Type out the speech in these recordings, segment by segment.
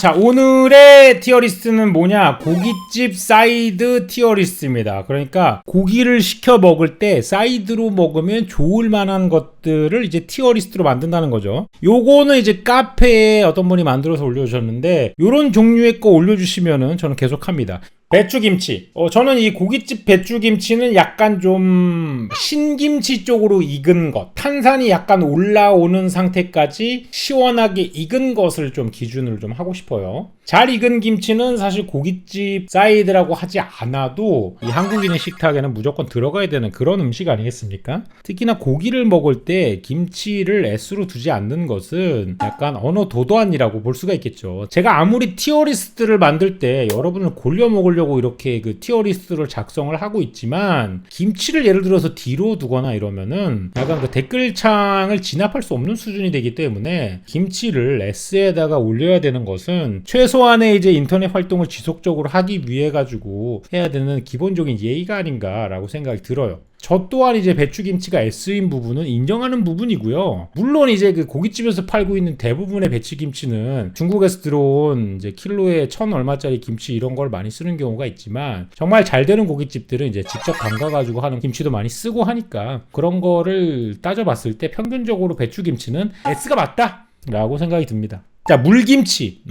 자, 오늘의 티어리스트는 뭐냐? 고깃집 사이드 티어리스트입니다. 그러니까 고기를 시켜 먹을 때 사이드로 먹으면 좋을 만한 것들을 이제 티어리스트로 만든다는 거죠. 요거는 이제 카페에 어떤 분이 만들어서 올려주셨는데 요런 종류의 거 올려주시면은 저는 계속합니다. 배추김치. 저는 이 고깃집 배추김치는 약간 좀 신김치 쪽으로 익은 것, 탄산이 약간 올라오는 상태까지 시원하게 익은 것을 좀 기준으로 좀 하고 싶어요. 잘 익은 김치는 사실 고깃집 사이드라고 하지 않아도 이 한국인의 식탁에는 무조건 들어가야 되는 그런 음식 아니겠습니까? 특히나 고기를 먹을 때 김치를 S로 두지 않는 것은 약간 언어 도도한이라고 볼 수가 있겠죠. 제가 아무리 티어리스트를 만들 때 여러분을 골려 먹으려고 이렇게 그 티어리스트를 작성을 하고 있지만 김치를 예를 들어서 뒤로 두거나 이러면은 약간 그 댓글창을 진압할 수 없는 수준이 되기 때문에 김치를 S에다가 올려야 되는 것은 최소한의 이제 인터넷 활동을 지속적으로 하기 위해 가지고 해야 되는 기본적인 예의가 아닌가라고 생각이 들어요. 저 또한 이제 배추김치가 S인 부분은 인정하는 부분이고요. 물론 이제 그 고깃집에서 팔고 있는 대부분의 배추김치는 중국에서 들어온 이제 킬로에 1,000 얼마짜리 김치 이런 걸 많이 쓰는 경우가 있지만 정말 잘 되는 고깃집들은 이제 직접 담가가지고 하는 김치도 많이 쓰고 하니까 그런 거를 따져봤을 때 평균적으로 배추김치는 S가 맞다! 라고 생각이 듭니다. 자, 물김치.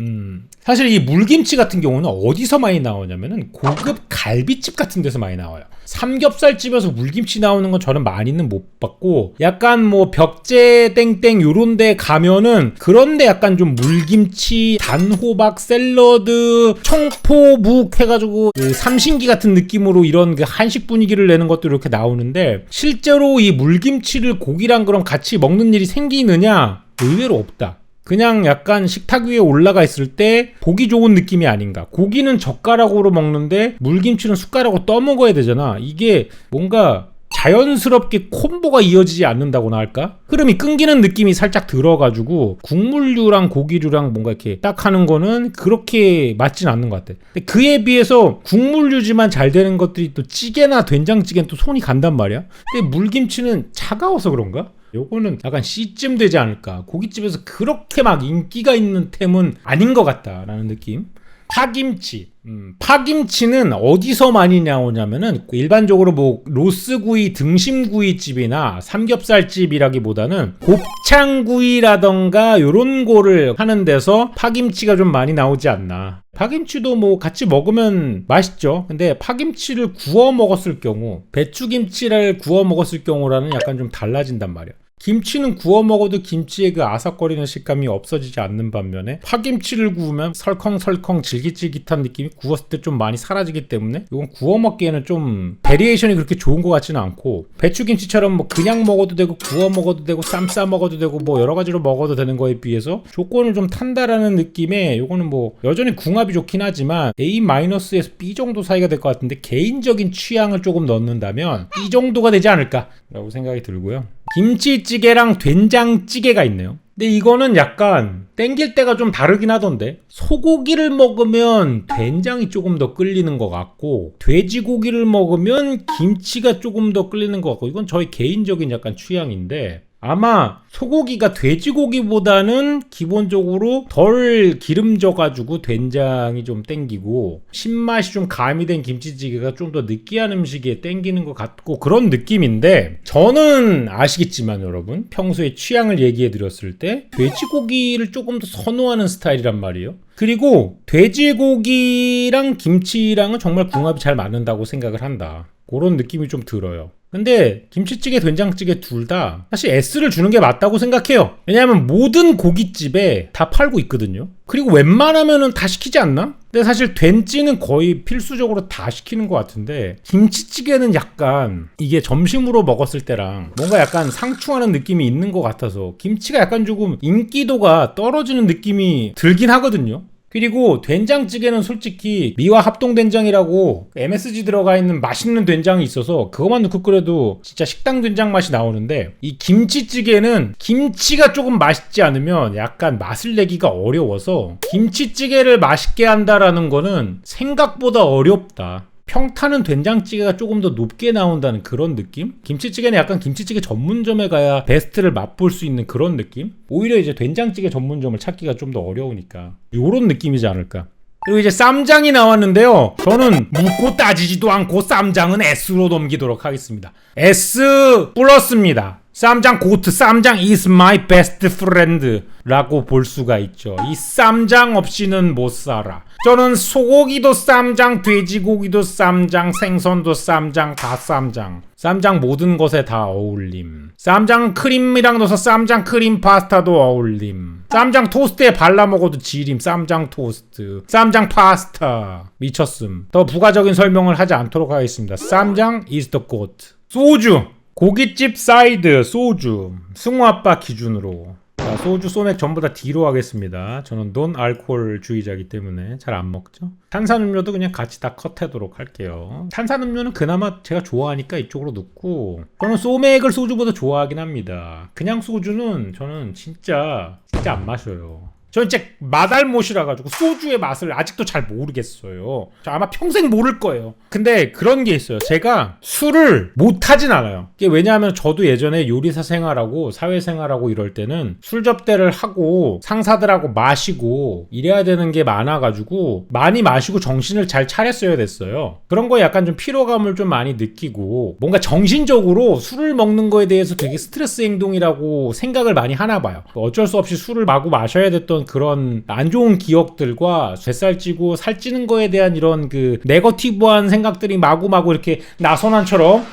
사실 이 물김치 같은 경우는 어디서 많이 나오냐면은 고급 갈비집 같은 데서 많이 나와요. 삼겹살집에서 물김치 나오는 건 저는 많이는 못 봤고, 약간 뭐 벽제 땡땡 요런 데 가면은 그런 데 약간 좀 물김치, 단호박, 샐러드, 청포묵 해가지고 그 삼신기 같은 느낌으로 이런 그 한식 분위기를 내는 것도 이렇게 나오는데, 실제로 이 물김치를 고기랑 그럼 같이 먹는 일이 생기느냐? 의외로 없다. 그냥 약간 식탁 위에 올라가 있을 때 보기 좋은 느낌이 아닌가. 고기는 젓가락으로 먹는데 물김치는 숟가락으로 떠먹어야 되잖아. 이게 뭔가 자연스럽게 콤보가 이어지지 않는다고나 할까? 흐름이 끊기는 느낌이 살짝 들어가지고 국물류랑 고기류랑 뭔가 이렇게 딱 하는 거는 그렇게 맞진 않는 것 같아. 근데 그에 비해서 국물류지만 잘 되는 것들이 또 찌개나 된장찌개는 또 손이 간단 말이야. 근데 물김치는 차가워서 그런가? 요거는 약간 C쯤 되지 않을까. 고깃집에서 그렇게 막 인기가 있는 템은 아닌 것 같다라는 느낌. 파김치. 파김치는 어디서 많이 나오냐면은 일반적으로 뭐 로스구이, 등심구이집이나 삼겹살집이라기보다는 곱창구이라던가 요런 거를 하는 데서 파김치가 좀 많이 나오지 않나. 파김치도 뭐 같이 먹으면 맛있죠. 근데 파김치를 구워 먹었을 경우, 배추김치를 구워 먹었을 경우라는 약간 좀 달라진단 말이야. 김치는 구워 먹어도 김치의 그 아삭거리는 식감이 없어지지 않는 반면에 파김치를 구우면 설컹설컹 질깃질깃한 느낌이 구웠을 때 좀 많이 사라지기 때문에 이건 구워 먹기에는 좀 베리에이션이 그렇게 좋은 것 같지는 않고, 배추김치처럼 뭐 그냥 먹어도 되고 구워 먹어도 되고 쌈 싸 먹어도 되고 뭐 여러 가지로 먹어도 되는 거에 비해서 조건을 좀 탄다라는 느낌에 요거는 뭐 여전히 궁합이 좋긴 하지만 A-에서 B 정도 사이가 될 것 같은데, 개인적인 취향을 조금 넣는다면 B 정도가 되지 않을까 라고 생각이 들고요. 김치찌개랑 된장찌개가 있네요. 근데 이거는 약간 땡길 때가 좀 다르긴 하던데, 소고기를 먹으면 된장이 조금 더 끌리는 것 같고 돼지고기를 먹으면 김치가 조금 더 끌리는 것 같고, 이건 저의 개인적인 약간 취향인데 아마 소고기가 돼지고기보다는 기본적으로 덜 기름져가지고 된장이 좀 땡기고, 신맛이 좀 가미된 김치찌개가 좀 더 느끼한 음식에 땡기는 것 같고 그런 느낌인데, 저는 아시겠지만 여러분 평소에 취향을 얘기해 드렸을 때 돼지고기를 조금 더 선호하는 스타일이란 말이에요. 그리고 돼지고기랑 김치랑은 정말 궁합이 잘 맞는다고 생각을 한다. 그런 느낌이 좀 들어요. 근데 김치찌개, 된장찌개 둘 다 사실 S를 주는 게 맞다고 생각해요. 왜냐하면 모든 고깃집에 다 팔고 있거든요. 그리고 웬만하면은 다 시키지 않나? 근데 사실 된찌는 거의 필수적으로 다 시키는 것 같은데, 김치찌개는 약간 이게 점심으로 먹었을 때랑 뭔가 약간 상충하는 느낌이 있는 것 같아서 김치가 약간 조금 인기도가 떨어지는 느낌이 들긴 하거든요. 그리고 된장찌개는 솔직히 미화 합동된장이라고 MSG 들어가 있는 맛있는 된장이 있어서 그것만 넣고 끓여도 진짜 식당 된장 맛이 나오는데, 이 김치찌개는 김치가 조금 맛있지 않으면 약간 맛을 내기가 어려워서 김치찌개를 맛있게 한다라는 거는 생각보다 어렵다. 평타는 된장찌개가 조금 더 높게 나온다는 그런 느낌? 김치찌개는 약간 김치찌개 전문점에 가야 베스트를 맛볼 수 있는 그런 느낌? 오히려 이제 된장찌개 전문점을 찾기가 좀 더 어려우니까 요런 느낌이지 않을까. 그리고 이제 쌈장이 나왔는데요. 저는 묻고 따지지도 않고 쌈장은 S로 넘기도록 하겠습니다. S 플러스입니다. 쌈장 고트, 쌈장 is my best friend 라고 볼 수가 있죠. 이 쌈장 없이는 못 살아. 저는 소고기도 쌈장, 돼지고기도 쌈장, 생선도 쌈장, 다 쌈장. 쌈장 모든 것에 다 어울림. 쌈장 크림이랑 넣어서 쌈장 크림 파스타도 어울림. 쌈장 토스트에 발라 먹어도 지림. 쌈장 토스트, 쌈장 파스타. 미쳤음. 더 부가적인 설명을 하지 않도록 하겠습니다. 쌈장 is the goat. 소주, 고깃집 사이드 소주, 승우아빠 기준으로. 자, 소주, 소맥 전부 다 D로 하겠습니다. 저는 논 알코올 주의자이기 때문에 잘 안 먹죠. 탄산음료도 그냥 같이 다 컷하도록 할게요. 탄산음료는 그나마 제가 좋아하니까 이쪽으로 넣고, 저는 소맥을 소주보다 좋아하긴 합니다. 그냥 소주는 저는 진짜 안 마셔요. 저는 진짜 맛알못이라 가지고 소주의 맛을 아직도 잘 모르겠어요. 저 아마 평생 모를 거예요. 근데 그런 게 있어요. 제가 술을 못하진 않아요. 이게 왜냐하면 저도 예전에 요리사 생활하고 사회생활하고 이럴 때는 술 접대를 하고 상사들하고 마시고 이래야 되는 게 많아가지고 많이 마시고 정신을 잘 차렸어야 됐어요. 그런 거에 약간 좀 피로감을 좀 많이 느끼고 뭔가 정신적으로 술을 먹는 거에 대해서 되게 스트레스 행동이라고 생각을 많이 하나 봐요. 어쩔 수 없이 술을 마구 마셔야 됐던 그런 안 좋은 기억들과 뱃살 찌고 살찌는 거에 대한 이런 그 네거티브한 생각들이 마구마구 이렇게 나선안처럼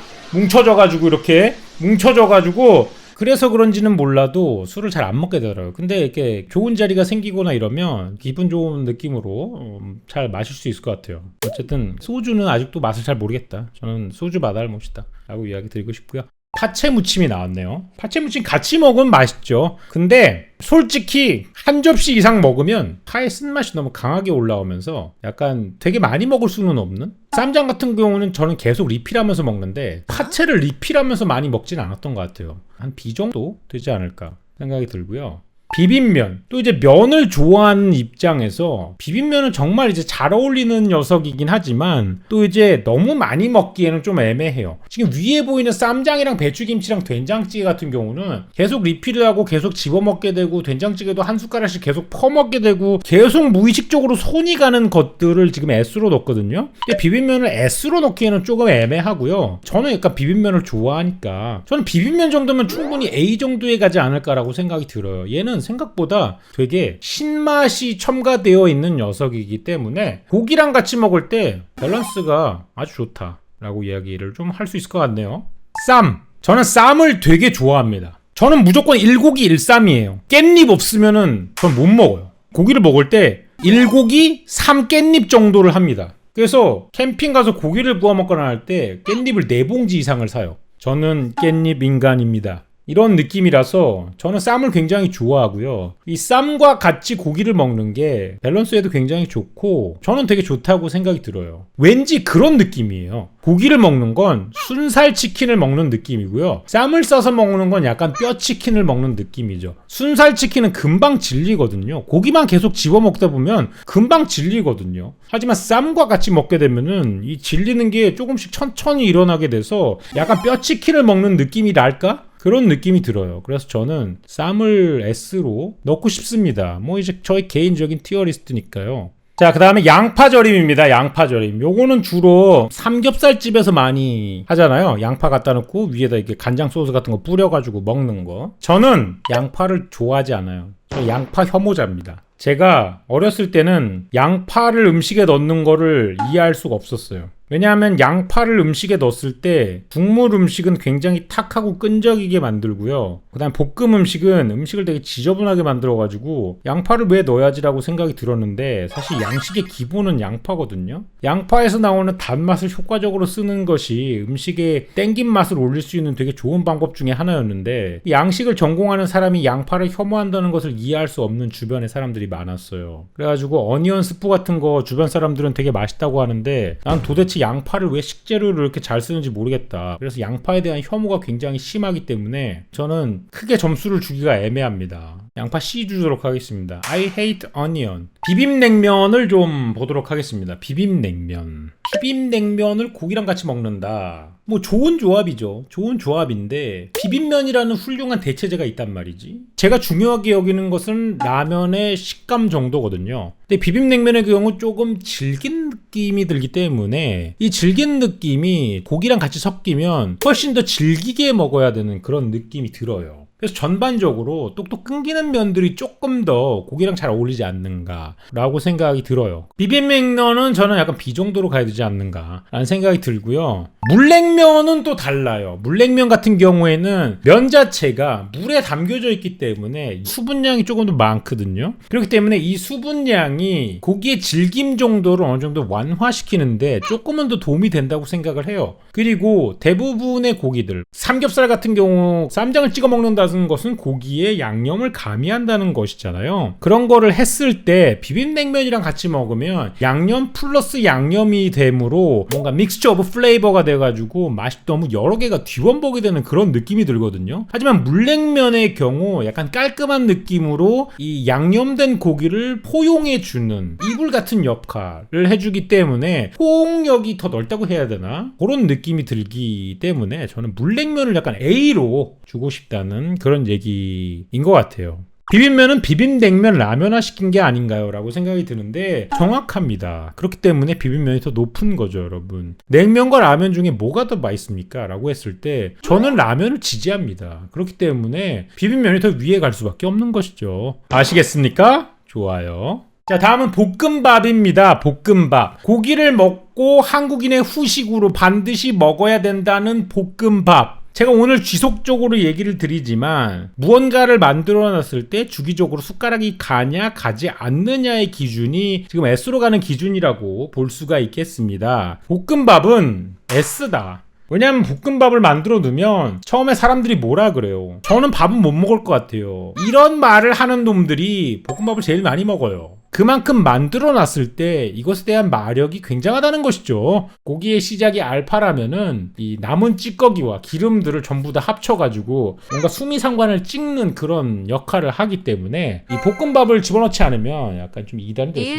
뭉쳐져가지고 그래서 그런지는 몰라도 술을 잘 안 먹게 되더라고요. 근데 이렇게 좋은 자리가 생기거나 이러면 기분 좋은 느낌으로 잘 마실 수 있을 것 같아요. 어쨌든 소주는 아직도 맛을 잘 모르겠다. 저는 소주 맛알못이다 라고 이야기 드리고 싶고요. 파채 무침이 나왔네요. 파채 무침 같이 먹으면 맛있죠. 근데 솔직히 한 접시 이상 먹으면 파의 쓴맛이 너무 강하게 올라오면서 약간 되게 많이 먹을 수는 없는? 쌈장 같은 경우는 저는 계속 리필하면서 먹는데 파채를 리필하면서 많이 먹진 않았던 것 같아요. 한 B 정도 되지 않을까 생각이 들고요. 비빔면. 또 이제 면을 좋아하는 입장에서 비빔면은 정말 이제 잘 어울리는 녀석이긴 하지만 또 이제 너무 많이 먹기에는 좀 애매해요. 지금 위에 보이는 쌈장이랑 배추김치랑 된장찌개 같은 경우는 계속 리필을 하고 계속 집어먹게 되고 된장찌개도 한 숟가락씩 계속 퍼먹게 되고 계속 무의식적으로 손이 가는 것들을 지금 S로 넣거든요. 근데 비빔면을 S로 넣기에는 조금 애매하고요. 저는 약간 비빔면을 좋아하니까 저는 비빔면 정도면 충분히 A 정도에 가지 않을까라고 생각이 들어요. 얘는 생각보다 되게 신맛이 첨가되어 있는 녀석이기 때문에 고기랑 같이 먹을 때 밸런스가 아주 좋다라고 이야기를 좀 할 수 있을 것 같네요. 쌈. 저는 쌈을 되게 좋아합니다. 저는 무조건 1고기 1쌈이에요. 깻잎 없으면은 전 못 먹어요. 고기를 먹을 때 1고기 3깻잎 정도를 합니다. 그래서 캠핑 가서 고기를 구워 먹거나 할 때 깻잎을 4봉지 이상을 사요. 저는 깻잎 인간입니다. 이런 느낌이라서 저는 쌈을 굉장히 좋아하고요. 이 쌈과 같이 고기를 먹는 게 밸런스에도 굉장히 좋고 저는 되게 좋다고 생각이 들어요. 왠지 그런 느낌이에요. 고기를 먹는 건 순살 치킨을 먹는 느낌이고요. 쌈을 싸서 먹는 건 약간 뼈 치킨을 먹는 느낌이죠. 순살 치킨은 금방 질리거든요. 고기만 계속 집어 먹다 보면 금방 질리거든요. 하지만 쌈과 같이 먹게 되면은 이 질리는 게 조금씩 천천히 일어나게 돼서 약간 뼈 치킨을 먹는 느낌이 날까? 그런 느낌이 들어요. 그래서 저는 쌈을 S로 넣고 싶습니다. 뭐 이제 저의 개인적인 티어리스트니까요. 자, 그 다음에 양파절임입니다. 양파절임. 요거는 주로 삼겹살집에서 많이 하잖아요. 양파 갖다 놓고 위에다 이렇게 간장 소스 같은 거 뿌려가지고 먹는 거. 저는 양파를 좋아하지 않아요. 저 양파 혐오자입니다. 제가 어렸을 때는 양파를 음식에 넣는 거를 이해할 수가 없었어요. 왜냐하면 양파를 음식에 넣었을 때 국물 음식은 굉장히 탁하고 끈적이게 만들고요. 그 다음 볶음 음식은 음식을 되게 지저분하게 만들어가지고 양파를 왜 넣어야지라고 생각이 들었는데 사실 양식의 기본은 양파거든요. 양파에서 나오는 단맛을 효과적으로 쓰는 것이 음식의 땡긴 맛을 올릴 수 있는 되게 좋은 방법 중에 하나였는데 양식을 전공하는 사람이 양파를 혐오한다는 것을 이해할 수 없는 주변의 사람들이 많았어요. 그래가지고 어니언 스프 같은 거 주변 사람들은 되게 맛있다고 하는데 난 도대체 양파를 왜 식재료를 이렇게 잘 쓰는지 모르겠다. 그래서 양파에 대한 혐오가 굉장히 심하기 때문에 저는 크게 점수를 주기가 애매합니다. 양파 C 주도록 하겠습니다. I hate onion. 비빔냉면을 좀 보도록 하겠습니다. 비빔냉면을 고기랑 같이 먹는다. 뭐 좋은 조합이죠. 좋은 조합인데 비빔면이라는 훌륭한 대체제가 있단 말이지. 제가 중요하게 여기는 것은 라면의 식감 정도거든요. 근데 비빔냉면의 경우 조금 질긴 느낌이 들기 때문에 이 질긴 느낌이 고기랑 같이 섞이면 훨씬 더 질기게 먹어야 되는 그런 느낌이 들어요. 그래서 전반적으로 똑똑 끊기는 면들이 조금 더 고기랑 잘 어울리지 않는가라고 생각이 들어요. 비빔냉면은 저는 약간 B 정도로 가야 되지 않는가라는 생각이 들고요. 물냉면은 또 달라요. 물냉면 같은 경우에는 면 자체가 물에 담겨져 있기 때문에 수분량이 조금 더 많거든요. 그렇기 때문에 이 수분량이 고기의 질김 정도를 어느 정도 완화시키는데 조금은 더 도움이 된다고 생각을 해요. 그리고 대부분의 고기들, 삼겹살 같은 경우 쌈장을 찍어 먹는다는 것은 고기에 양념을 가미한다는 것이잖아요. 그런 거를 했을 때 비빔냉면이랑 같이 먹으면 양념 플러스 양념이 되므로 뭔가 믹스처 오브 플레이버가 돼가지고 맛이 너무 여러 개가 뒤원복이 되는 그런 느낌이 들거든요. 하지만 물냉면의 경우 약간 깔끔한 느낌으로 이 양념된 고기를 포용해주는 이불 같은 역할을 해주기 때문에 포용력이 더 넓다고 해야 되나? 그런 느낌이 들기 때문에 저는 물냉면을 약간 A로 주고 싶다는 그런 얘기인 것 같아요. 비빔면은 비빔냉면 라면화 시킨 게 아닌가요? 라고 생각이 드는데 정확합니다. 그렇기 때문에 비빔면이 더 높은 거죠, 여러분. 냉면과 라면 중에 뭐가 더 맛있습니까? 라고 했을 때 저는 라면을 지지합니다. 그렇기 때문에 비빔면이 더 위에 갈 수밖에 없는 것이죠. 아시겠습니까? 좋아요. 자, 다음은 볶음밥입니다. 볶음밥. 고기를 먹고 한국인의 후식으로 반드시 먹어야 된다는 볶음밥. 제가 오늘 지속적으로 얘기를 드리지만 무언가를 만들어 놨을 때 주기적으로 숟가락이 가냐 가지 않느냐의 기준이 지금 S로 가는 기준이라고 볼 수가 있겠습니다. 볶음밥은 S다. 왜냐면 볶음밥을 만들어 두면 처음에 사람들이 뭐라 그래요. 저는 밥은 못 먹을 것 같아요. 이런 말을 하는 놈들이 볶음밥을 제일 많이 먹어요. 그만큼 만들어 놨을 때 이것에 대한 마력이 굉장하다는 것이죠. 고기의 시작이 알파라면은 이 남은 찌꺼기와 기름들을 전부 다 합쳐가지고 뭔가 수미상관을 찍는 그런 역할을 하기 때문에 이 볶음밥을 집어넣지 않으면 약간 좀 이단이 될 수 있다.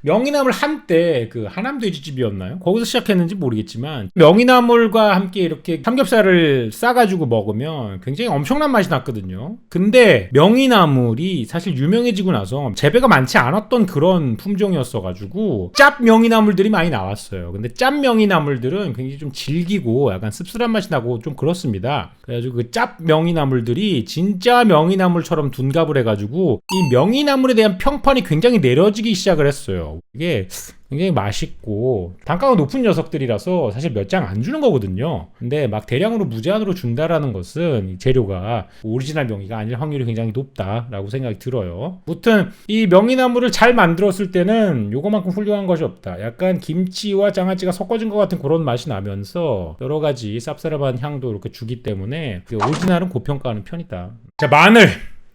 명이나물 한때 그 하남돼지집이었나요? 거기서 시작했는지 모르겠지만 명이나물과 함께 이렇게 삼겹살을 싸가지고 먹으면 굉장히 엄청난 맛이 났거든요. 근데 명이나물이 사실 유명해지고 나서 재배가 많지 않았던 그런 품종이었어가지고 짭 명이나물들이 많이 나왔어요. 근데 짭 명이나물들은 굉장히 좀 질기고 약간 씁쓸한 맛이 나고 좀 그렇습니다. 그래가지고 그 짭 명이나물들이 진짜 명이나물처럼 둔갑을 해가지고 이 명이나물에 대한 평판이 굉장히 내려지기 시작을 했어요. 이게 굉장히 맛있고 단가가 높은 녀석들이라서 사실 몇 장 안 주는 거거든요. 근데 막 대량으로 무제한으로 준다라는 것은 이 재료가 오리지널 명이가 아닐 확률이 굉장히 높다라고 생각이 들어요. 무튼 이 명이나물을 잘 만들었을 때는 요거만큼 훌륭한 것이 없다. 약간 김치와 장아찌가 섞어진 것 같은 그런 맛이 나면서 여러 가지 쌉싸름한 향도 이렇게 주기 때문에 오리지널은 고평가하는 편이다. 자,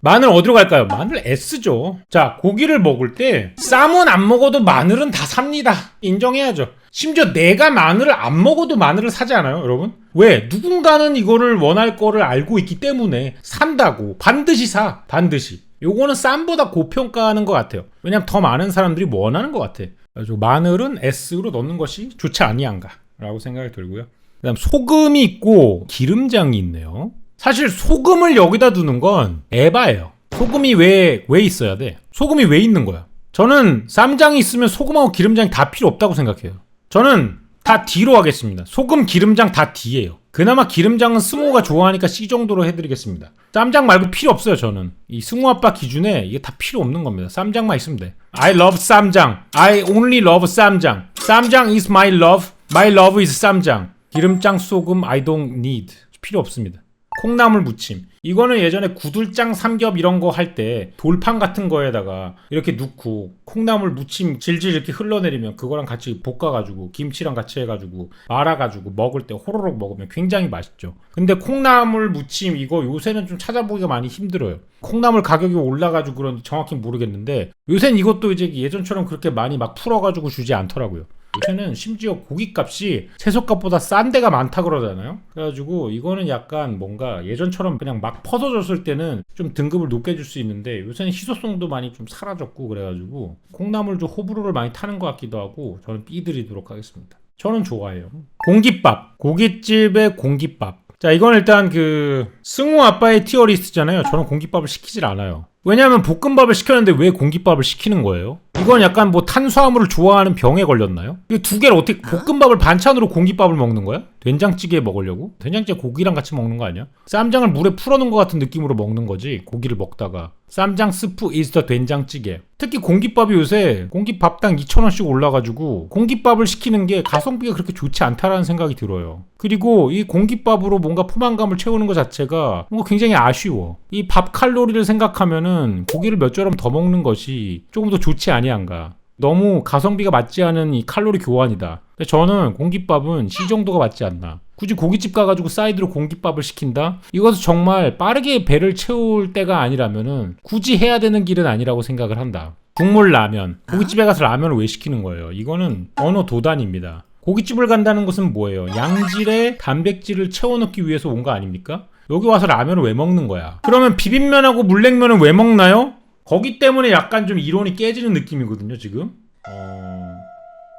마늘 어디로 갈까요? 마늘 S죠. 자, 고기를 먹을 때 쌈은 안 먹어도 마늘은 다 삽니다. 인정해야죠. 심지어 내가 마늘을 안 먹어도 마늘을 사지 않아요, 여러분? 왜? 누군가는 이거를 원할 거를 알고 있기 때문에 산다고. 반드시 사. 반드시. 요거는 쌈보다 고평가하는 것 같아요. 왜냐면 더 많은 사람들이 원하는 것 같아. 그래서 마늘은 S로 넣는 것이 좋지 아니한가 라고 생각이 들고요. 그 다음 소금이 있고 기름장이 있네요. 사실 소금을 여기다 두는 건 에바예요. 소금이 왜 있어야 돼? 소금이 왜 있는 거야? 저는 쌈장이 있으면 소금하고 기름장이 다 필요 없다고 생각해요. 저는 다 D로 하겠습니다. 소금, 기름장 다 D예요. 그나마 기름장은 승호가 좋아하니까 C 정도로 해드리겠습니다. 쌈장 말고 필요 없어요, 저는. 이 승호 아빠 기준에 이게 다 필요 없는 겁니다. 쌈장만 있으면 돼. I love 쌈장. I only love 쌈장. 쌈장 is my love. My love is 쌈장. 기름장, 소금, I don't need. 필요 없습니다. 콩나물 무침. 이거는 예전에 구들장 삼겹 이런 거 할 때 돌판 같은 거에다가 이렇게 넣고 콩나물 무침 질질 이렇게 흘러내리면 그거랑 같이 볶아가지고 김치랑 같이 해가지고 말아가지고 먹을 때 호로록 먹으면 굉장히 맛있죠. 근데 콩나물 무침 이거 요새는 좀 찾아보기가 많이 힘들어요. 콩나물 가격이 올라가지고 그런지 정확히 모르겠는데 요새는 이것도 이제 예전처럼 그렇게 많이 막 풀어가지고 주지 않더라고요. 요새는 심지어 고깃값이 채소값보다 싼 데가 많다 그러잖아요. 그래가지고 이거는 약간 뭔가 예전처럼 그냥 막 퍼져줬을 때는 좀 등급을 높게 줄 수 있는데 요새는 희소성도 많이 좀 사라졌고 그래가지고 콩나물도 호불호를 많이 타는 것 같기도 하고 저는 B 드리도록 하겠습니다. 저는 좋아해요. 공깃밥, 고깃집의 공깃밥. 자, 이건 일단 그 승우 아빠의 티어리스트잖아요. 저는 공깃밥을 시키질 않아요. 왜냐하면 볶음밥을 시켰는데 왜 공깃밥을 시키는 거예요? 이건 약간 뭐 탄수화물을 좋아하는 병에 걸렸나요? 이 두 개를 어떻게 볶음밥을 반찬으로 공깃밥을 먹는 거야? 된장찌개 먹으려고? 된장찌개 고기랑 같이 먹는 거 아니야? 쌈장을 물에 풀어놓은 것 같은 느낌으로 먹는 거지. 고기를 먹다가 쌈장 스프 is the 된장찌개. 특히 공깃밥이 요새 공깃밥당 2,000원씩 올라가지고 공깃밥을 시키는 게 가성비가 그렇게 좋지 않다라는 생각이 들어요. 그리고 이 공깃밥으로 뭔가 포만감을 채우는 것 자체가 뭔가 굉장히 아쉬워. 이 밥 칼로리를 생각하면은 고기를 몇 조람 더 먹는 것이 조금 더 좋지 아니한가. 너무 가성비가 맞지 않은 이 칼로리 교환이다. 저는 공깃밥은 C 정도가 맞지 않나. 굳이 고깃집 가가지고 사이드로 공깃밥을 시킨다? 이것은 정말 빠르게 배를 채울 때가 아니라면은 굳이 해야 되는 길은 아니라고 생각을 한다. 국물 라면. 고깃집에 가서 라면을 왜 시키는 거예요? 이거는 언어 도단입니다. 고깃집을 간다는 것은 뭐예요? 양질의 단백질을 채워넣기 위해서 온 거 아닙니까? 여기 와서 라면을 왜 먹는 거야? 그러면 비빔면하고 물냉면은 왜 먹나요? 거기 때문에 약간 좀 이론이 깨지는 느낌이거든요, 지금.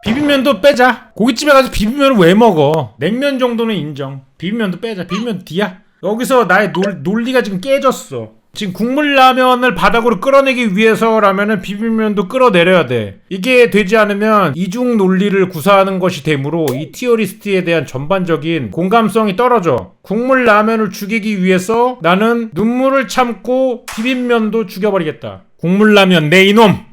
비빔면도 빼자. 고깃집에 가서 비빔면을 왜 먹어? 냉면 정도는 인정. 비빔면도 빼자. 비빔면 D야. 여기서 나의 논리가 지금 깨졌어. 지금 국물 라면을 바닥으로 끌어내기 위해서라면은 비빔면도 끌어내려야 돼. 이게 되지 않으면 이중 논리를 구사하는 것이 되므로 이 티어리스트에 대한 전반적인 공감성이 떨어져. 국물 라면을 죽이기 위해서 나는 눈물을 참고 비빔면도 죽여버리겠다. 국물 라면 내 이놈.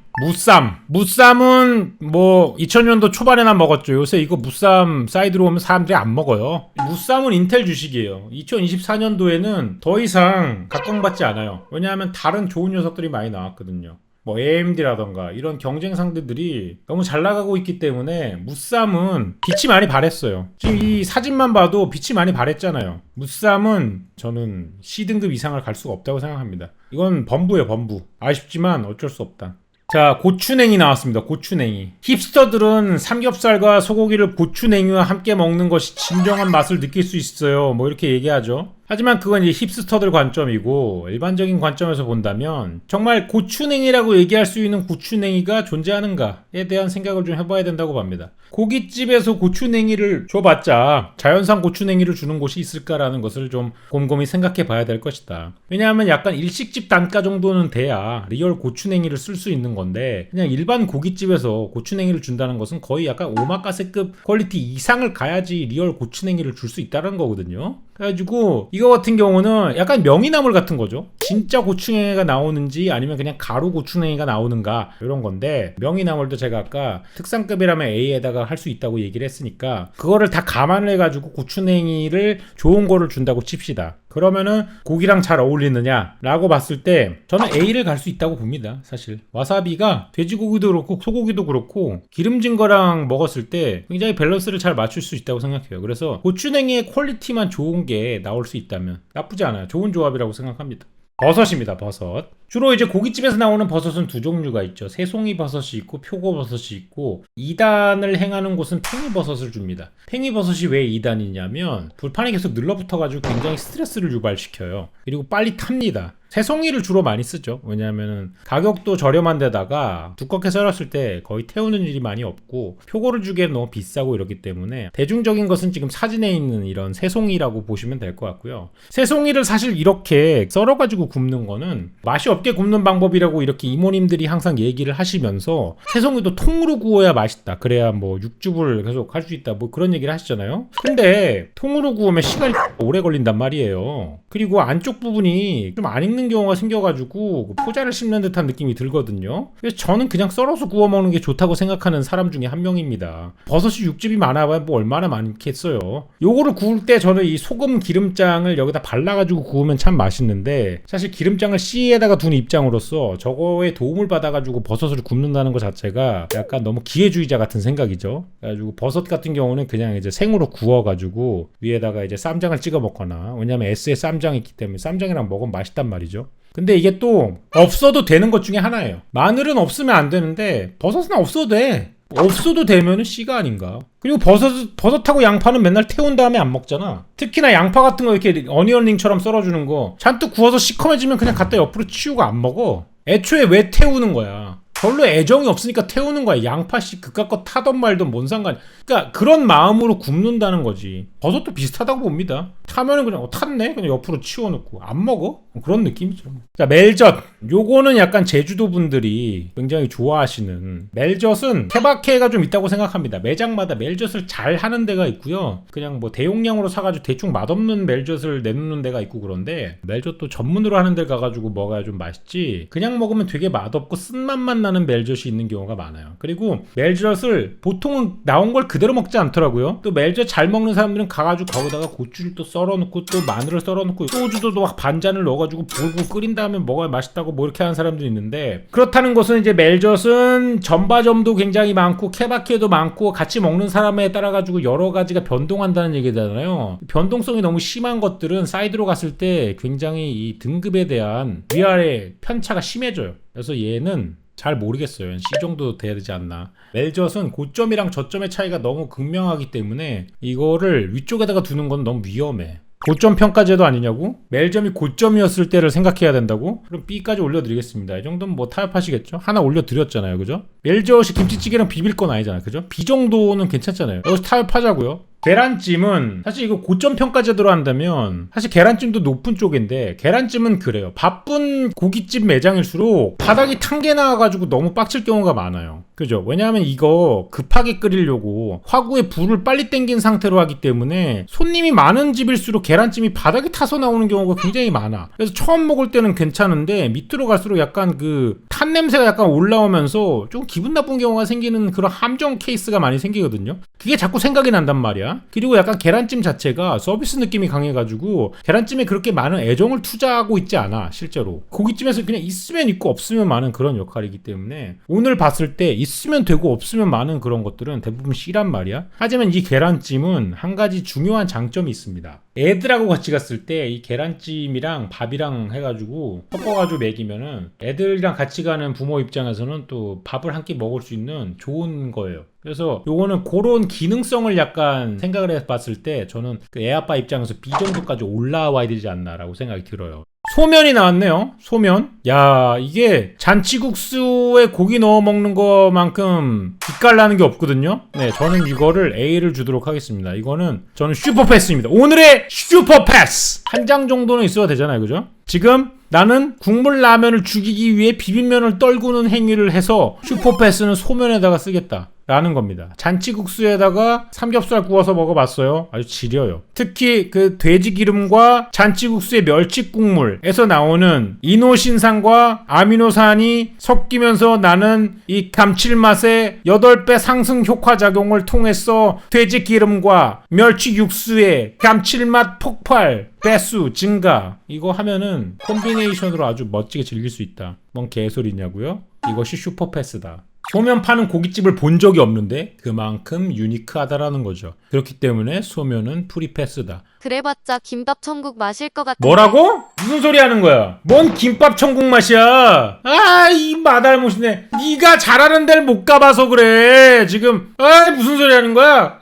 무쌈은 뭐 2000년도 초반에나 먹었죠. 요새 이거 무쌈 사이드로 오면 사람들이 안 먹어요. 무쌈은 인텔 주식이에요. 2024년도에는 더 이상 각광받지 않아요. 왜냐하면 다른 좋은 녀석들이 많이 나왔거든요. 뭐 AMD라던가 이런 경쟁 상대들이 너무 잘 나가고 있기 때문에 무쌈은 빛이 많이 발했어요. 지금 이 사진만 봐도 빛이 많이 발했잖아요. 무쌈은 저는 C등급 이상을 갈 수가 없다고 생각합니다. 이건 범부예요, 범부. 아쉽지만 어쩔 수 없다. 자, 고추냉이 나왔습니다. 고추냉이. 힙스터들은 삼겹살과 소고기를 고추냉이와 함께 먹는 것이 진정한 맛을 느낄 수 있어요. 뭐 이렇게 얘기하죠. 하지만 그건 이제 힙스터들 관점이고 일반적인 관점에서 본다면 정말 고추냉이라고 얘기할 수 있는 고추냉이가 존재하는가에 대한 생각을 좀 해봐야 된다고 봅니다. 고깃집에서 고추냉이를 줘봤자 자연산 고추냉이를 주는 곳이 있을까라는 것을 좀 곰곰이 생각해 봐야 될 것이다. 왜냐하면 약간 일식집 단가 정도는 돼야 리얼 고추냉이를 쓸 수 있는 건데 그냥 일반 고깃집에서 고추냉이를 준다는 것은 거의 약간 오마카세급 퀄리티 이상을 가야지 리얼 고추냉이를 줄 수 있다는 거거든요. 그래가지고 이거 같은 경우는 약간 명이나물 같은 거죠. 진짜 고추냉이가 나오는지 아니면 그냥 가루 고추냉이가 나오는가 이런 건데 명이나물도 제가 아까 특상급이라면 A에다가 할 수 있다고 얘기를 했으니까 그거를 다 감안을 해가지고 고추냉이를 좋은 거를 준다고 칩시다. 그러면은 고기랑 잘 어울리느냐 라고 봤을 때 저는 A를 갈 수 있다고 봅니다. 사실 와사비가 돼지고기도 그렇고 소고기도 그렇고 기름진 거랑 먹었을 때 굉장히 밸런스를 잘 맞출 수 있다고 생각해요. 그래서 고추냉이의 퀄리티만 좋은 게 나올 수 있다면 나쁘지 않아요. 좋은 조합이라고 생각합니다. 버섯입니다. 버섯. 주로 이제 고깃집에서 나오는 버섯은 두 종류가 있죠. 새송이 버섯이 있고 표고버섯이 있고 2단을 행하는 곳은 팽이버섯을 줍니다. 팽이버섯이 왜 2단이냐면 불판에 계속 늘러붙어가지고 굉장히 스트레스를 유발시켜요. 그리고 빨리 탑니다. 새송이를 주로 많이 쓰죠. 왜냐하면 가격도 저렴한 데다가 두껍게 썰었을 때 거의 태우는 일이 많이 없고 표고를 주기엔 너무 비싸고 이렇기 때문에 대중적인 것은 지금 사진에 있는 이런 새송이라고 보시면 될 것 같고요. 새송이를 사실 이렇게 썰어가지고 굽는 거는 맛이 없게 굽는 방법이라고 이렇게 이모님들이 항상 얘기를 하시면서 새송이도 통으로 구워야 맛있다. 그래야 뭐 육즙을 계속 할 수 있다. 뭐 그런 얘기를 하시잖아요. 근데 통으로 구우면 시간이 오래 걸린단 말이에요. 그리고 안쪽 부분이 좀 안 익는 경우가 생겨가지고 포자를 씹는 듯한 느낌이 들거든요. 그래서 저는 그냥 썰어서 구워 먹는 게 좋다고 생각하는 사람 중에 한 명입니다. 버섯이 육즙이 많아봐야 뭐 얼마나 많겠어요. 요거를 구울 때 저는 이 소금 기름장을 여기다 발라가지고 구우면 참 맛있는데 사실 기름장을 C에다가 둔 입장으로서 저거에 도움을 받아가지고 버섯을 굽는다는 것 자체가 약간 너무 기회주의자 같은 생각이죠. 그래가지고 버섯 같은 경우는 그냥 이제 생으로 구워가지고 위에다가 이제 쌈장을 찍어 먹거나 왜냐면 S에 쌈장이 있기 때문에 쌈장이랑 먹으면 맛있단 말이죠. 근데 이게 또 없어도 되는 것 중에 하나예요. 마늘은 없으면 안 되는데 버섯은 없어도 돼. 없어도 되면은 C가 아닌가. 그리고 버섯하고 양파는 맨날 태운 다음에 안 먹잖아. 특히나 양파 같은 거 이렇게 어니언링처럼 썰어주는 거 잔뜩 구워서 시커매지면 그냥 갖다 옆으로 치우고 안 먹어. 애초에 왜 태우는 거야? 별로 애정이 없으니까 태우는 거야. 양파씨 그깟 거 타던 말던 뭔 상관이야. 그러니까 그런 마음으로 굽는다는 거지. 버섯도 비슷하다고 봅니다. 타면은 그냥 탔네? 그냥 옆으로 치워놓고 안 먹어? 그런 느낌이죠. 자, 멜젓. 요거는 약간 제주도 분들이 굉장히 좋아하시는, 멜젓은 케바케가 좀 있다고 생각합니다. 매장마다 멜젓을 잘 하는 데가 있고요. 그냥 뭐 대용량으로 사가지고 대충 맛없는 멜젓을 내놓는 데가 있고 그런데, 멜젓도 전문으로 하는 데 가가지고 먹어야 좀 맛있지, 그냥 먹으면 되게 맛없고 쓴맛만 나는 멜젓이 있는 경우가 많아요. 그리고 멜젓을 보통은 나온 걸 그대로 먹지 않더라고요. 또 멜젓 잘 먹는 사람들은 가가지고 거기다가 고추를 또 썰어놓고 또 마늘을 썰어놓고 소주도 막 반잔을 넣어가지고 불고 끓인 다음에 먹어야 맛있다고 뭐 이렇게 하는 사람도 있는데, 그렇다는 것은 이제 멜젓은 전바점도 굉장히 많고 케바케도 많고 같이 먹는 사람에 따라 가지고 여러 가지가 변동한다는 얘기잖아요. 변동성이 너무 심한 것들은 사이드로 갔을 때 굉장히 이 등급에 대한 위아래 편차가 심해져요. 그래서 얘는 잘 모르겠어요. C 정도 돼야 되지 않나. 멜젓은 고점이랑 저점의 차이가 너무 극명하기 때문에 이거를 위쪽에다가 두는 건 너무 위험해. 고점 평가제도 아니냐고? 멜점이 고점이었을 때를 생각해야 된다고? 그럼 B까지 올려드리겠습니다. 이 정도는 뭐 타협하시겠죠? 하나 올려드렸잖아요. 그죠? 멜젓이 김치찌개랑 비빌 건 아니잖아요. 그죠? B 정도는 괜찮잖아요. 여기서 타협하자고요. 계란찜은 사실 이거 고점 평가제도로 한다면 사실 계란찜도 높은 쪽인데, 계란찜은 그래요. 바쁜 고깃집 매장일수록 바닥이 탄 게 나와가지고 너무 빡칠 경우가 많아요. 그죠? 왜냐하면 이거 급하게 끓이려고 화구에 불을 빨리 땡긴 상태로 하기 때문에 손님이 많은 집일수록 계란찜이 바닥에 타서 나오는 경우가 굉장히 많아. 그래서 처음 먹을 때는 괜찮은데 밑으로 갈수록 약간 그 탄 냄새가 약간 올라오면서 좀 기분 나쁜 경우가 생기는 그런 함정 케이스가 많이 생기거든요. 그게 자꾸 생각이 난단 말이야. 그리고 약간 계란찜 자체가 서비스 느낌이 강해가지고 계란찜에 그렇게 많은 애정을 투자하고 있지 않아. 실제로 고깃집에서 그냥 있으면 있고 없으면 많은 그런 역할이기 때문에, 오늘 봤을 때 있으면 되고 없으면 많은 그런 것들은 대부분 C란 말이야. 하지만 이 계란찜은 한 가지 중요한 장점이 있습니다. 애들하고 같이 갔을 때 이 계란찜이랑 밥이랑 해가지고 섞어가지고 먹이면은 애들이랑 같이 가는 부모 입장에서는 또 밥을 한 끼 먹을 수 있는 좋은 거예요. 그래서 요거는 그런 기능성을 약간 생각을 해봤을 때 저는 그 애아빠 입장에서 B 정도까지 올라와야 되지 않나라고 생각이 들어요. 소면이 나왔네요. 소면. 야, 이게 잔치국수에 고기 넣어 먹는 거만큼 빛깔나는 게 없거든요. 네, 저는 이거를 A를 주도록 하겠습니다. 이거는 저는 슈퍼패스입니다. 오늘의 슈퍼패스! 한 장 정도는 있어야 되잖아요. 그죠? 지금 나는 국물 라면을 죽이기 위해 비빔면을 떨구는 행위를 해서 슈퍼패스는 소면에다가 쓰겠다 라는 겁니다. 잔치국수에다가 삼겹살 구워서 먹어봤어요. 아주 지려요. 특히 그 돼지 기름과 잔치국수의 멸치 국물에서 나오는 이노신산과 아미노산이 섞이면서 나는 이 감칠맛의 8배 상승 효과 작용을 통해서 돼지 기름과 멸치 육수의 감칠맛 폭발, 배수 증가, 이거 하면은 콤비네이션으로 아주 멋지게 즐길 수 있다. 뭔 개소리냐고요? 이것이 슈퍼패스다. 소면 파는 고깃집을 본 적이 없는데 그만큼 유니크하다라는 거죠. 그렇기 때문에 소면은 프리패스다. 그래봤자 김밥 천국 마실 것 같은데. 뭐라고? 무슨 소리 하는 거야? 뭔 김밥 천국 맛이야? 아, 이 마달못이네. 네가 잘하는 데를 못 가봐서 그래. 지금 무슨 소리 하는 거야?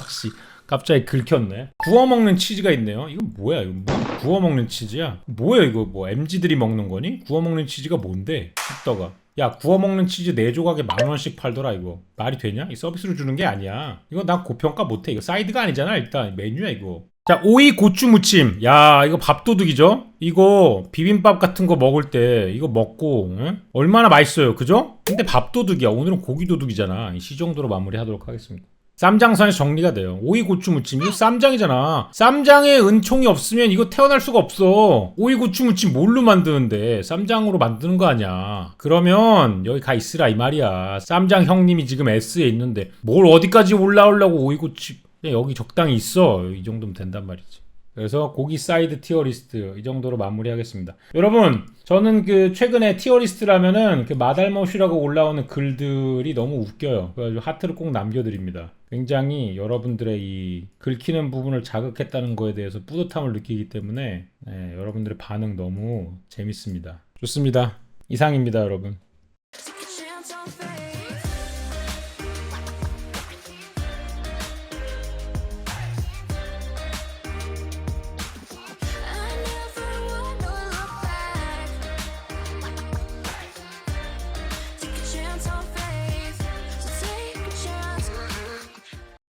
씨, 갑자기 긁혔네. 구워 먹는 치즈가 있네요. 이거 뭐야? 이거 뭐 구워 먹는 치즈야? 뭐야 이거? 뭐 MZ들이 먹는 거니? 구워 먹는 치즈가 뭔데? 떡가. 야, 구워 먹는 치즈 4조각에 10,000원씩 팔더라. 이거 말이 되냐? 이 서비스로 주는 게 아니야. 이거 나 고평가 못해. 이거 사이드가 아니잖아. 일단 메뉴야 이거. 자, 오이 고추 무침. 야, 이거 밥도둑이죠? 이거 비빔밥 같은 거 먹을 때 이거 먹고 얼마나 맛있어요. 그죠? 근데 밥도둑이야. 오늘은 고기도둑이잖아. 이 정도로 마무리하도록 하겠습니다. 쌈장선에서 정리가 돼요. 오이 고추 무침, 이거 쌈장이잖아. 쌈장에 은총이 없으면 이거 태어날 수가 없어. 오이 고추 무침 뭘로 만드는데 쌈장으로 만드는 거 아니야. 그러면 여기 가 있으라 이 말이야. 쌈장 형님이 지금 S에 있는데 뭘 어디까지 올라오려고 오이 고추. 그냥 여기 적당히 있어. 이 정도면 된단 말이지. 그래서 고기 사이드 티어리스트 이 정도로 마무리하겠습니다. 여러분, 저는 그 최근에 티어리스트라면은 그 마달못이라고 올라오는 글들이 너무 웃겨요. 그래가지고 하트를 꼭 남겨드립니다. 굉장히 여러분들의 이 긁히는 부분을 자극했다는 거에 대해서 뿌듯함을 느끼기 때문에 여러분들의 반응 너무 재밌습니다. 좋습니다. 이상입니다, 여러분.